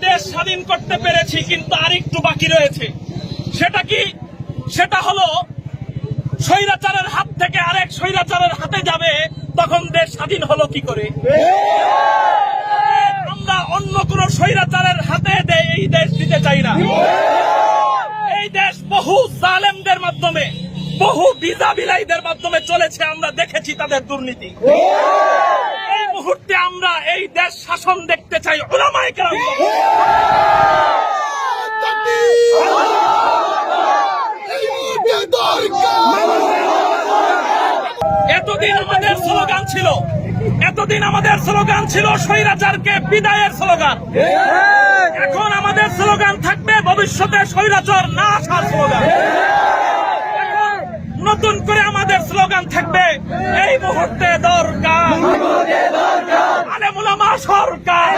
দেশ স্বাধীন করতে পেরেছি, কিন্তু আরেকটু বাকি রয়েছে। সেটা কি? সেটা হলো স্বৈরাচারের হাত থেকে আরেক স্বৈরাচারের হাতে যাবে, তখন দেশ স্বাধীন হলো কি করে? আমরা অন্য কোন স্বৈরাচারের হাতে এই দেশ দিতে চাই না। এই দেশ বহু জালেমদের মাধ্যমে, বহু ভিসা বিলাইদের মাধ্যমে চলেছে, আমরা দেখেছি তাদের দুর্নীতি। এই মুহূর্তে আমরা এই দেশ শাসন দেখতে চাই উলামায়ে কেরাম। এতদিন আমাদের স্লোগান ছিল স্বৈরাচারকে বিদায়ের স্লোগান। এখন আমাদের স্লোগান থাকবে ভবিষ্যতে স্বৈরাচার না আসার স্লোগান। নতুন করে আমাদের স্লোগান থাকবে এই মুহূর্তে দরকার আলেম উলামা সরকার।